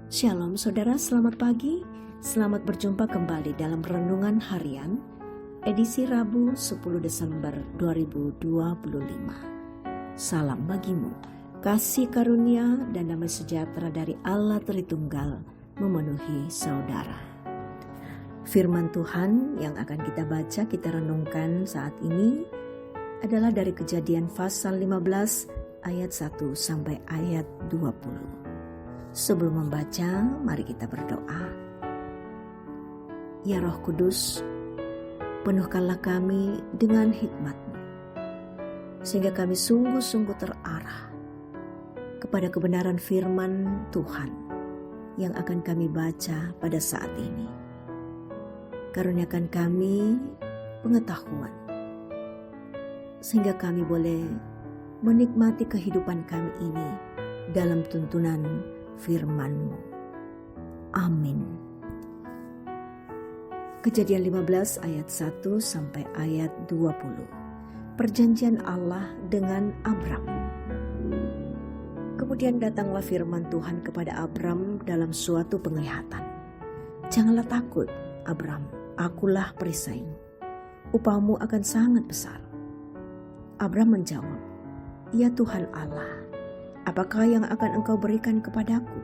Shalom saudara, selamat pagi. Selamat berjumpa kembali dalam Renungan Harian edisi Rabu 10 Desember 2025. Salam bagimu, kasih karunia dan damai sejahtera dari Allah Tritunggal memenuhi saudara. Firman Tuhan yang akan kita baca, kita renungkan saat ini adalah dari Kejadian pasal 15 ayat 1 sampai ayat 20. Sebelum membaca, mari kita berdoa. Ya Roh Kudus, penuhkanlah kami dengan hikmat-Mu, sehingga kami sungguh-sungguh terarah kepada kebenaran firman Tuhan yang akan kami baca pada saat ini. Karuniakan kami pengetahuan, sehingga kami boleh menikmati kehidupan kami ini dalam tuntunan firman-Mu. Amin. Kejadian 15 ayat 1 sampai ayat 20. Perjanjian Allah dengan Abram. Kemudian datanglah firman Tuhan kepada Abram dalam suatu penglihatan. Janganlah takut, Abram, akulah perisaimu. Upahmu akan sangat besar. Abram menjawab, ya Tuhan Allah, apakah yang akan Engkau berikan kepadaku?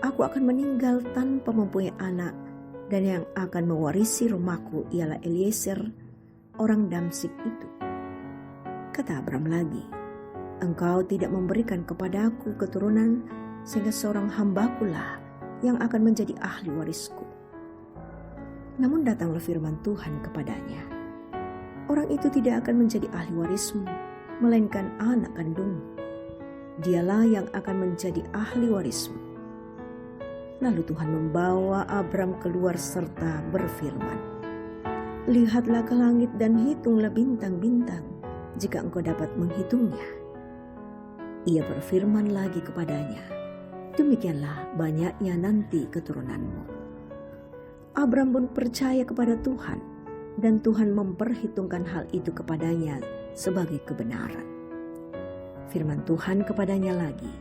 Aku akan meninggal tanpa mempunyai anak, dan yang akan mewarisi rumahku ialah Eliezer, orang Damsyik itu. Kata Abram lagi, Engkau tidak memberikan kepadaku keturunan, sehingga seorang hambakulah yang akan menjadi ahli warisku. Namun datanglah firman Tuhan kepadanya, orang itu tidak akan menjadi ahli warismu, melainkan anak kandungmu. Dialah yang akan menjadi ahli warismu. Lalu Tuhan membawa Abram keluar serta berfirman, lihatlah ke langit dan hitunglah bintang-bintang, jika engkau dapat menghitungnya. Ia berfirman lagi kepadanya, demikianlah banyaknya nanti keturunanmu. Abram pun percaya kepada Tuhan, dan Tuhan memperhitungkan hal itu kepadanya sebagai kebenaran. Firman Tuhan kepadanya lagi,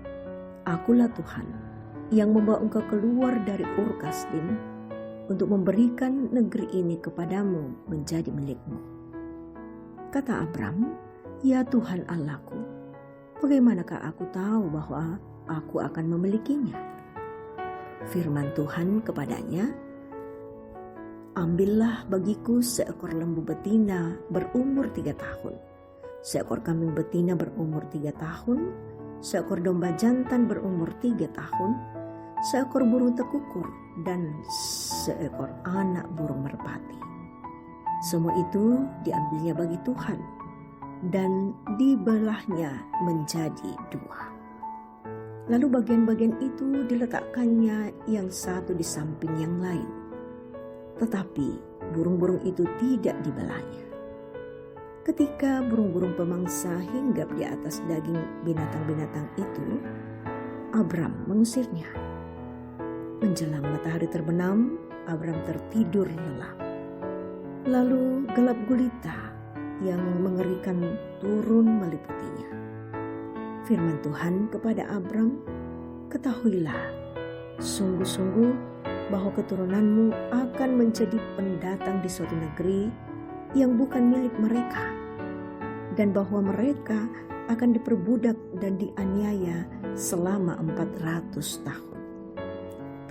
akulah Tuhan yang membawa engkau keluar dari Ur Kasdim untuk memberikan negeri ini kepadamu menjadi milikmu. Kata Abram, ya Tuhan Allahku, bagaimanakah aku tahu bahwa aku akan memilikinya? Firman Tuhan kepadanya, ambillah bagiku seekor lembu betina berumur 3 tahun. Seekor kambing betina berumur 3 tahun, seekor domba jantan berumur 3 tahun, seekor burung tekukur, dan seekor anak burung merpati. Semua itu diambilnya bagi Tuhan, dan dibelahnya menjadi 2. Lalu bagian-bagian itu diletakkannya yang satu di samping yang lain. Tetapi burung-burung itu tidak dibelahnya. Ketika burung-burung pemangsa hinggap di atas daging binatang-binatang itu, Abram mengusirnya. Menjelang matahari terbenam, Abram tertidur lelap. Lalu gelap gulita yang mengerikan turun meliputinya. Firman Tuhan kepada Abram, ketahuilah, sungguh-sungguh bahwa keturunanmu akan menjadi pendatang di suatu negeri yang bukan milik mereka, dan bahwa mereka akan diperbudak dan dianiaya selama 400 tahun.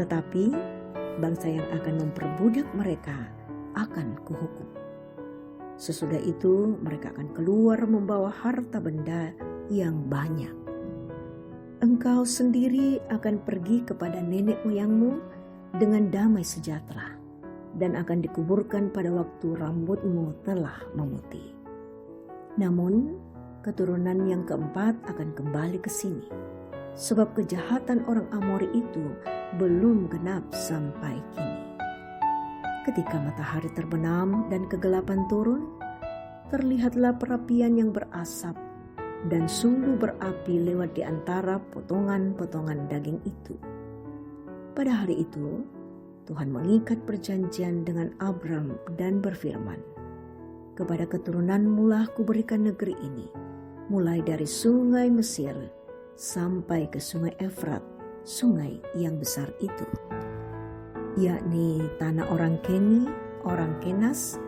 Tetapi bangsa yang akan memperbudak mereka akan kuhukum. Sesudah itu mereka akan keluar membawa harta benda yang banyak. Engkau sendiri akan pergi kepada nenek moyangmu dengan damai sejahtera, dan akan dikuburkan pada waktu rambutmu telah memutih. Namun keturunan yang keempat akan kembali ke sini, sebab kejahatan orang Amori itu belum genap sampai kini. Ketika matahari terbenam dan kegelapan turun, terlihatlah perapian yang berasap, dan sungguh berapi lewat di antara potongan-potongan daging itu. Pada hari itu Tuhan mengikat perjanjian dengan Abram dan berfirman, kepada keturunanmu lah kuberikan negeri ini, mulai dari sungai Mesir sampai ke sungai Efrat, sungai yang besar itu, yakni tanah orang Keni, orang Kenas,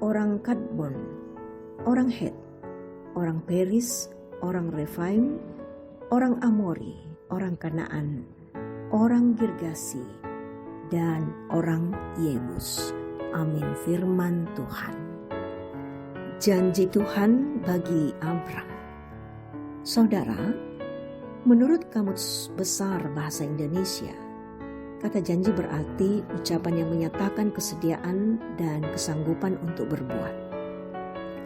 orang Kadmon, orang Het, orang Peris, orang Refaim, orang Amori, orang Kanaan, orang Girgasi, dan orang Yebus. Amin, firman Tuhan. Janji Tuhan bagi Abram. Saudara, menurut Kamus Besar Bahasa Indonesia, kata janji berarti ucapan yang menyatakan kesediaan dan kesanggupan untuk berbuat.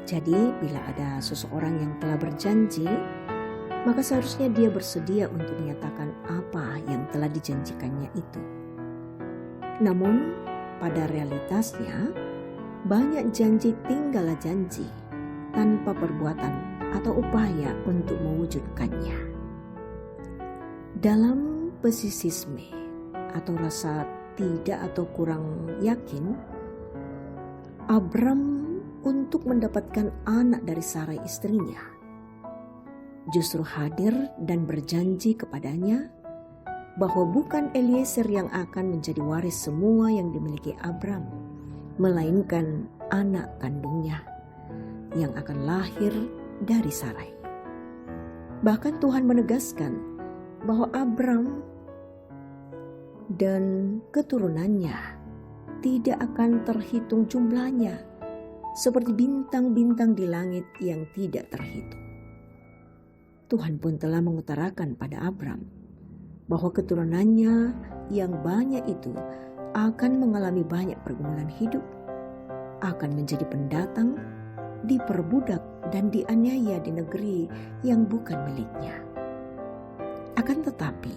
Jadi, bila ada seseorang yang telah berjanji, maka seharusnya dia bersedia untuk menyatakan apa yang telah dijanjikannya itu. Namun, pada realitasnya, banyak janji tinggallah janji tanpa perbuatan atau upaya untuk mewujudkannya. Dalam pesisisme atau rasa tidak atau kurang yakin, Abram untuk mendapatkan anak dari Sarai istrinya justru hadir dan berjanji kepadanya bahwa bukan Eliezer yang akan menjadi waris semua yang dimiliki Abram, melainkan anak kandungnya yang akan lahir dari Sarai. Bahkan Tuhan menegaskan bahwa Abram dan keturunannya tidak akan terhitung jumlahnya, seperti bintang-bintang di langit yang tidak terhitung. Tuhan pun telah mengutarakan pada Abram bahwa keturunannya yang banyak itu akan mengalami banyak pergumulan hidup, akan menjadi pendatang, diperbudak dan dianiaya di negeri yang bukan miliknya. Akan tetapi,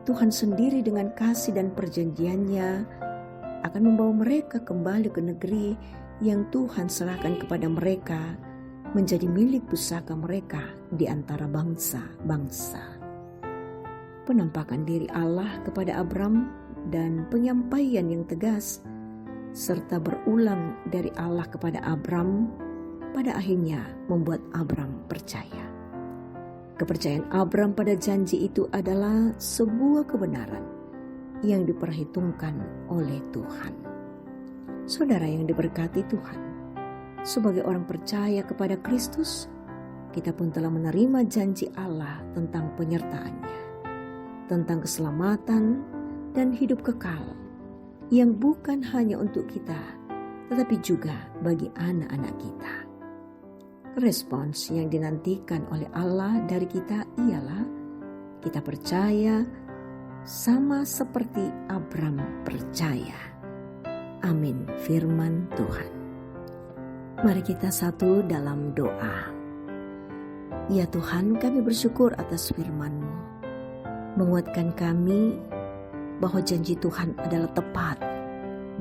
Tuhan sendiri dengan kasih dan perjanjiannya akan membawa mereka kembali ke negeri yang Tuhan serahkan kepada mereka menjadi milik pusaka mereka di antara bangsa-bangsa. Penampakan diri Allah kepada Abram dan penyampaian yang tegas serta berulang dari Allah kepada Abram pada akhirnya membuat Abram percaya. Kepercayaan Abram pada janji itu adalah sebuah kebenaran yang diperhitungkan oleh Tuhan. Saudara yang diberkati Tuhan, sebagai orang percaya kepada Kristus, kita pun telah menerima janji Allah tentang penyertaannya, tentang keselamatan dan hidup kekal yang bukan hanya untuk kita, tetapi juga bagi anak-anak kita. Respons yang dinantikan oleh Allah dari kita ialah kita percaya sama seperti Abram percaya. Amin, firman Tuhan. Mari kita satu dalam doa. Ya Tuhan, kami bersyukur atas firman-Mu. Menguatkan kami bahwa janji Tuhan adalah tepat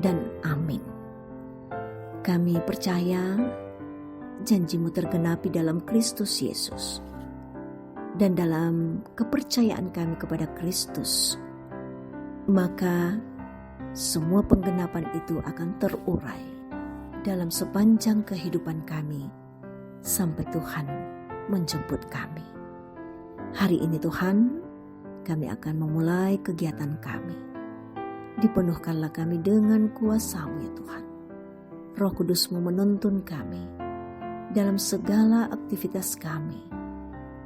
dan amin. Kami percaya janji-Mu tergenapi dalam Kristus Yesus. Dan dalam kepercayaan kami kepada Kristus, maka semua penggenapan itu akan terurai dalam sepanjang kehidupan kami sampai Tuhan menjemput kami. Hari ini Tuhan, kami akan memulai kegiatan kami. Dipenuhkanlah kami dengan kuasa-Mu ya Tuhan. Roh Kudus-Mu menuntun kami dalam segala aktivitas kami,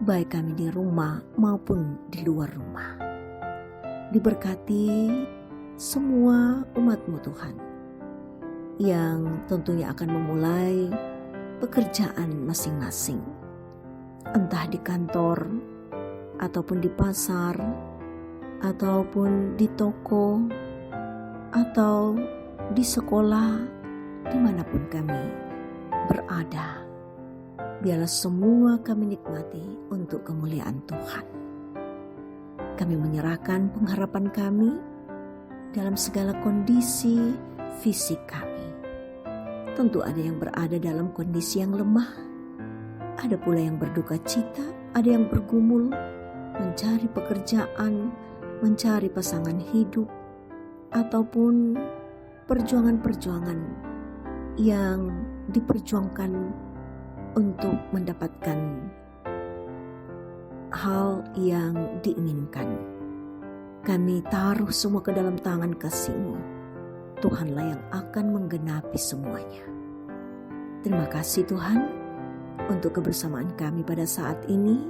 baik kami di rumah maupun di luar rumah. Diberkati semua umat-Mu Tuhan, yang tentunya akan memulai pekerjaan masing-masing, entah di kantor, ataupun di pasar, ataupun di toko, atau di sekolah, dimanapun kami berada. Biarlah semua kami nikmati untuk kemuliaan Tuhan. Kami menyerahkan pengharapan kami dalam segala kondisi fisik kami. Tentu ada yang berada dalam kondisi yang lemah, ada pula yang berduka cita, ada yang bergumul, mencari pekerjaan, mencari pasangan hidup, ataupun perjuangan-perjuangan yang diperjuangkan untuk mendapatkan hal yang diinginkan. Kami taruh semua ke dalam tangan kasih-Mu. Tuhanlah yang akan menggenapi semuanya. Terima kasih Tuhan untuk kebersamaan kami pada saat ini,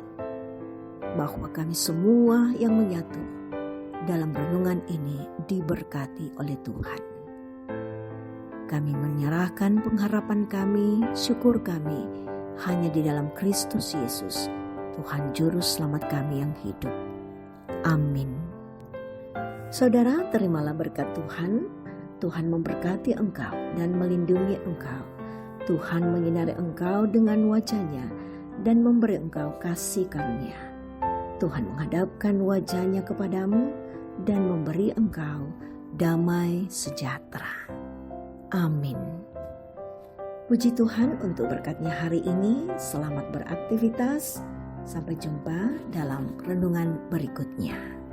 bahwa kami semua yang menyatu dalam renungan ini diberkati oleh Tuhan. Kami menyerahkan pengharapan kami, syukur kami hanya di dalam Kristus Yesus, Tuhan Juru Selamat kami yang hidup. Amin. Saudara, terimalah berkat Tuhan. Tuhan memberkati engkau dan melindungi engkau. Tuhan menyinari engkau dengan wajah-Nya dan memberi engkau kasih karunia. Tuhan menghadapkan wajah-Nya kepadamu dan memberi engkau damai sejahtera. Amin. Puji Tuhan untuk berkat-Nya hari ini. Selamat beraktivitas. Sampai jumpa dalam renungan berikutnya.